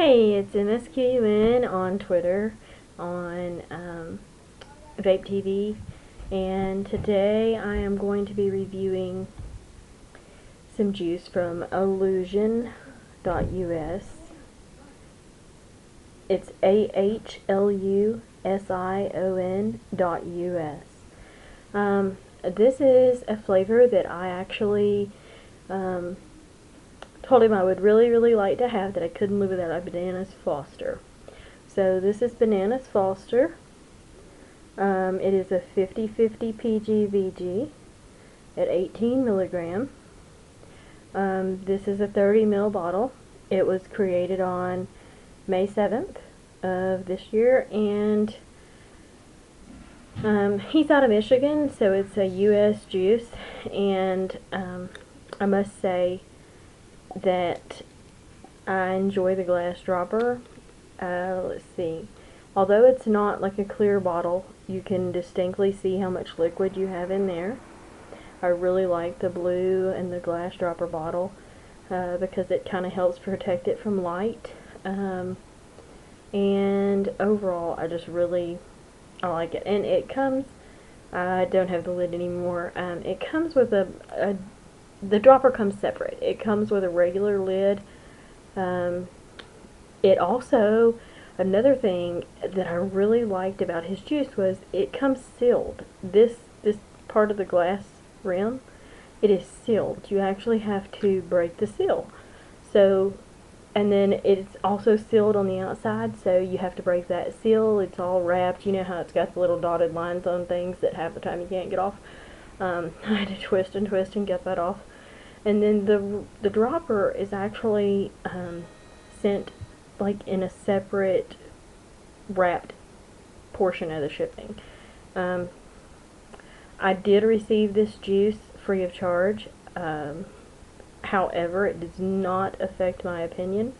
Hey, it's msqun on Twitter, on Vape TV, and today I am going to be reviewing some juice from Ahlusion.us. It's AHLUSION.us. This is a flavor that I actually told him I would really like to have, that I couldn't live without a Bananas Foster. So this is Bananas Foster. It is a 50/50 PGVG at 18 milligram. This is a 30 ml bottle. It was created on May 7th of this year, and he's out of Michigan, so it's a U.S. juice, and I must say that I enjoy the glass dropper. Let's see. Although it's not like a clear bottle, you can distinctly see how much liquid you have in there. I really like the blue and the glass dropper bottle because it kind of helps protect it from light. And overall, I like it. And it comes, I don't have the lid anymore. It comes with the dropper comes separate. It comes with a regular lid. It also, another thing that I really liked about his juice was it comes sealed. This part of the glass rim, it is sealed. You actually have to break the seal. So, and then it's also sealed on the outside, so you have to break that seal. It's all wrapped. You know how it's got the little dotted lines on things that half the time you can't get off. I had to twist and get that off. And then the dropper is actually sent like in a separate wrapped portion of the shipping. I did receive this juice free of charge. However, it does not affect my opinion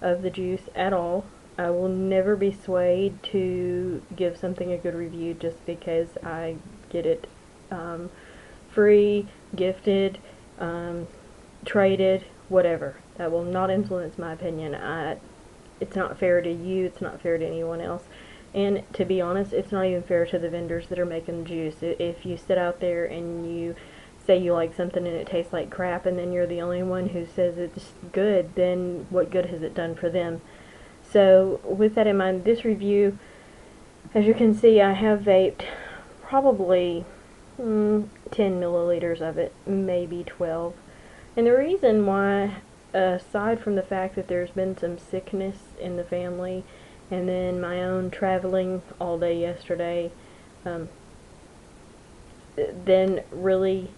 of the juice at all. I will never be swayed to give something a good review just because I get it free, gifted, traded, whatever. That will not influence my opinion. It's not fair to you, it's not fair to anyone else. And to be honest, it's not even fair to the vendors that are making juice. If you sit out there and you say you like something and it tastes like crap, and then you're the only one who says it's good, then what good has it done for them? So with that in mind, this review, as you can see, I have vaped probably 10 milliliters of it, maybe 12. And the reason why, aside from the fact that there's been some sickness in the family, and then my own traveling all day yesterday, then really,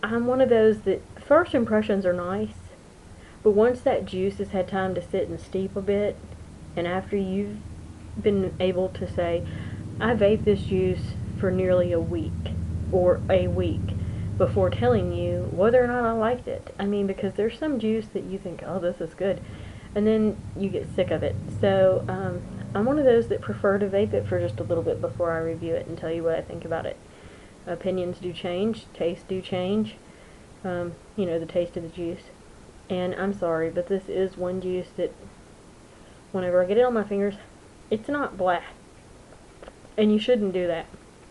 I'm one of those that first impressions are nice, but once that juice has had time to sit and steep a bit, and after you've been able to say, I vaped this juice for nearly a week, before telling you whether or not I liked it. I mean, because there's some juice that you think, oh, this is good, and then you get sick of it. So I'm one of those that prefer to vape it for just a little bit before I review it and tell you what I think about it. Opinions do change, tastes do change, you know, the taste of the juice. And I'm sorry, but this is one juice that whenever I get it on my fingers, it's not black. And you shouldn't do that.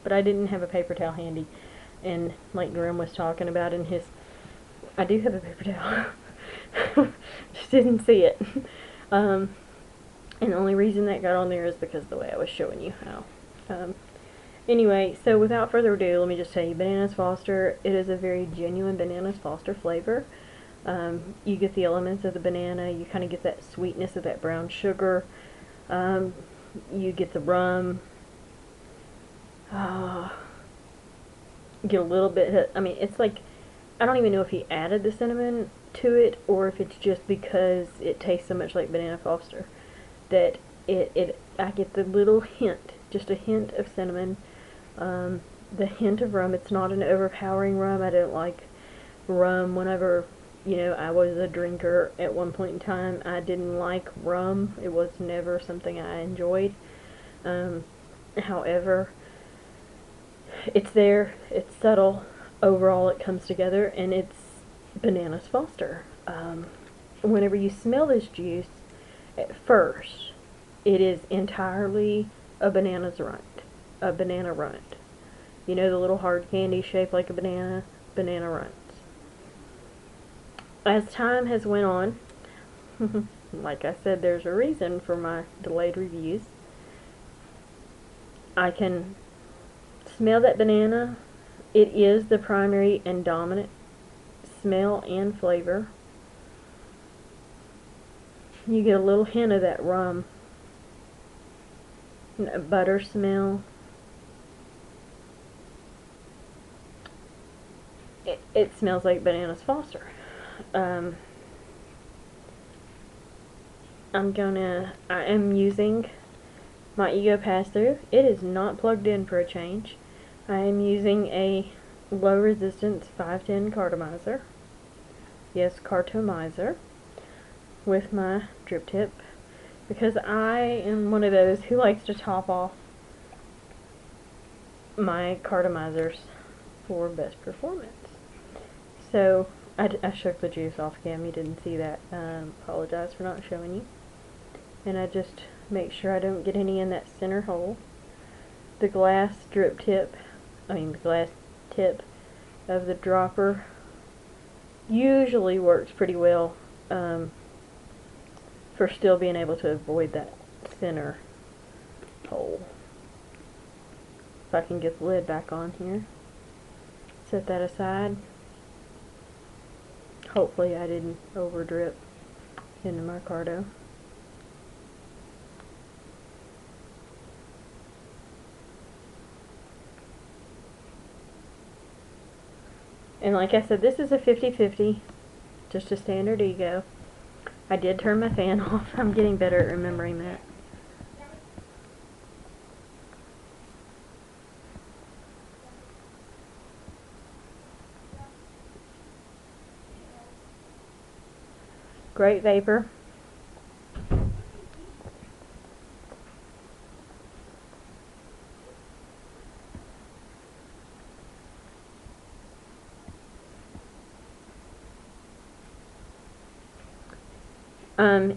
But I didn't have a paper towel handy. And like Grim was talking about in his, I do have a paper towel. Just didn't see it. And the only reason that got on there is because of the way I was showing you how. Anyway, so without further ado, let me just tell you, Bananas Foster, it is a very genuine Bananas Foster flavor. You get the elements of the banana, you kind of get that sweetness of that brown sugar, you get the rum, get a little bit, I mean, it's like, I don't even know if he added the cinnamon to it, or if it's just because it tastes so much like Banana Foster, that I get the little hint, just a hint of cinnamon, the hint of rum. It's not an overpowering rum. I don't like rum. Whenever, you know, I was a drinker at one point in time, I didn't like rum. It was never something I enjoyed. However, it's there, it's subtle, overall it comes together, and it's Bananas Foster. Whenever you smell this juice, at first, it is entirely a banana runt. You know, the little hard candy shaped like a banana runts. As time has went on, like I said, there's a reason for my delayed reviews. I can smell that banana. It is the primary and dominant smell and flavor. You get a little hint of that rum, butter smell. It smells like Bananas Foster. I am using my Ego Pass-Through. It is not plugged in for a change. I am using a low resistance 510 cartomizer. Yes, cartomizer. With my drip tip. Because I am one of those who likes to top off my cartomizers for best performance. So, I shook the juice off cam. You didn't see that. Apologize for not showing you. And I just make sure I don't get any in that center hole. The glass tip of the dropper usually works pretty well for still being able to avoid that center hole. If I can get the lid back on here. Set that aside. Hopefully I didn't over drip into my carto. And like I said, this is a 50-50, just a standard Ego. I did turn my fan off. I'm getting better at remembering that. Great vapor.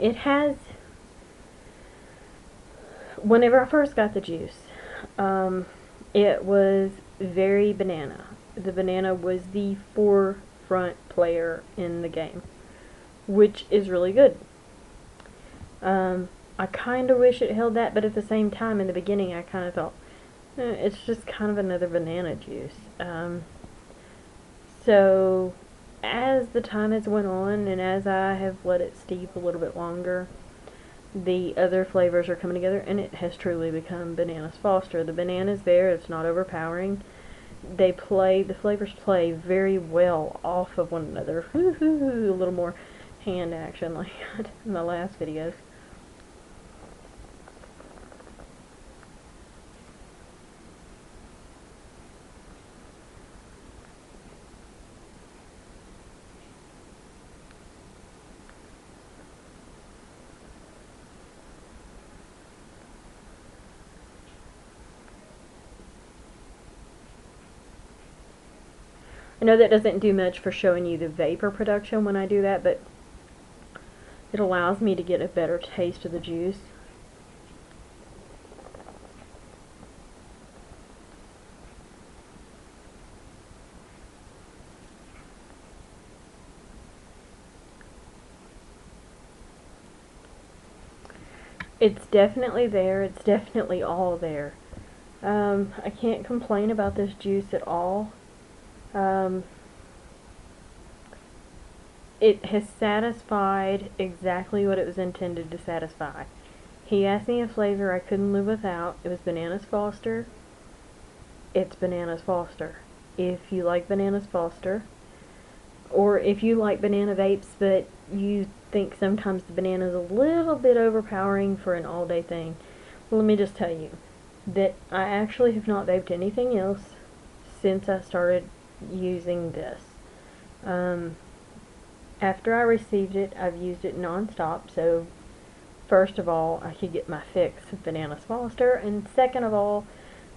It has, whenever I first got the juice, it was very banana. The banana was the forefront player in the game, which is really good. I kind of wish it held that, but at the same time, in the beginning, I kind of thought, it's just kind of another banana juice. So, as the time has went on, and as I have let it steep a little bit longer, the other flavors are coming together, and it has truly become Bananas Foster. The banana's there, it's not overpowering. The flavors play very well off of one another. A little more hand action like in the last videos. I know that doesn't do much for showing you the vapor production when I do that, but it allows me to get a better taste of the juice. It's definitely there. It's definitely all there. I can't complain about this juice at all. It has satisfied exactly what it was intended to satisfy. He asked me a flavor I couldn't live without. It was Bananas Foster. It's Bananas Foster. If you like Bananas Foster, or if you like banana vapes but you think sometimes the banana is a little bit overpowering for an all-day thing, well, let me just tell you that I actually have not vaped anything else since I started using this. After I received it, I've used it non-stop, so first of all, I could get my fix of Bananas Foster, and second of all,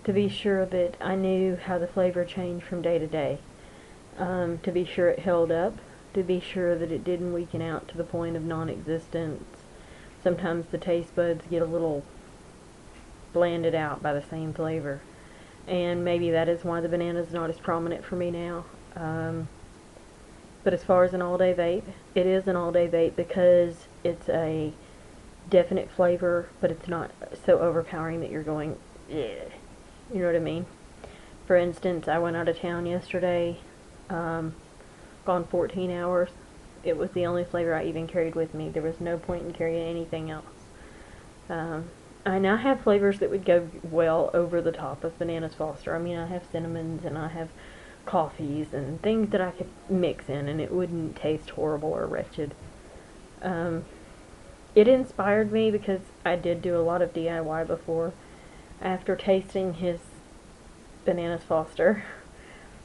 to be sure that I knew how the flavor changed from day to day. To be sure it held up, to be sure that it didn't weaken out to the point of non-existence, sometimes the taste buds get a little blanded out by the same flavor. And maybe that is why the banana is not as prominent for me now. But as far as an all-day vape, it is an all-day vape because it's a definite flavor, but it's not so overpowering that you're going, yeah. You know what I mean? For instance, I went out of town yesterday, gone 14 hours. It was the only flavor I even carried with me. There was no point in carrying anything else. I now have flavors that would go well over the top of Bananas Foster. I mean, I have cinnamons and I have coffees and things that I could mix in and it wouldn't taste horrible or wretched. It inspired me because I did do a lot of DIY before. After tasting his Bananas Foster,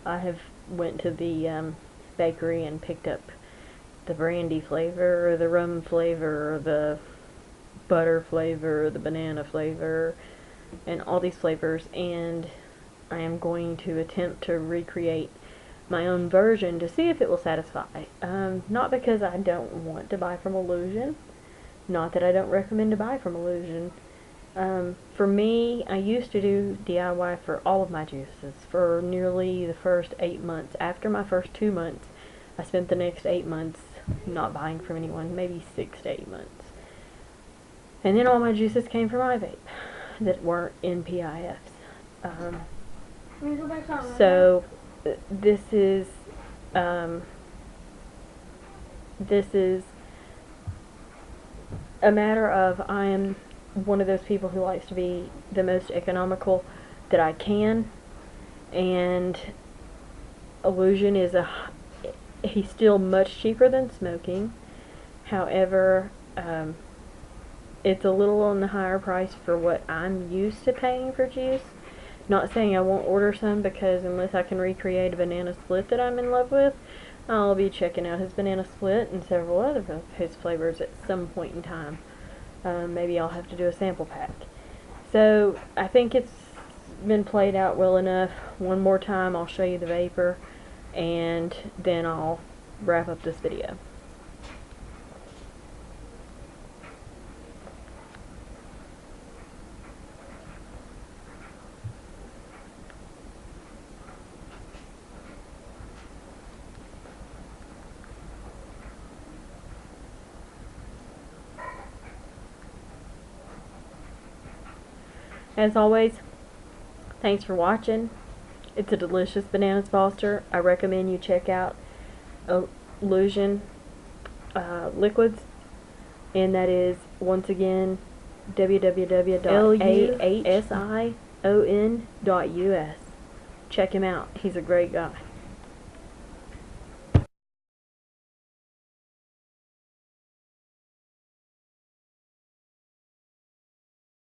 I have went to the bakery and picked up the brandy flavor, or the rum flavor, or the butter flavor, the banana flavor, and all these flavors, and I am going to attempt to recreate my own version to see if it will satisfy. Not because I don't want to buy from Ahlusion, not that I don't recommend to buy from Ahlusion. For me, I used to do DIY for all of my juices for nearly the first 8 months. After my first 2 months, I spent the next 8 months not buying from anyone, maybe 6 to 8 months. And then all my juices came from iVape that weren't in PIFs. So this is a matter of I am one of those people who likes to be the most economical that I can, and Ahlusion is he's still much cheaper than smoking. However, it's a little on the higher price for what I'm used to paying for juice. Not saying I won't order some, because unless I can recreate a banana split that I'm in love with, I'll be checking out his banana split and several other of his flavors at some point in time. Maybe I'll have to do a sample pack. So I think it's been played out well enough. One more time I'll show you the vapor and then I'll wrap up this video. As always, thanks for watching. It's a delicious Bananas Foster. I recommend you check out Ahlusion liquids, and that is once again www.ahlusion.us. Check him out. He's a great guy.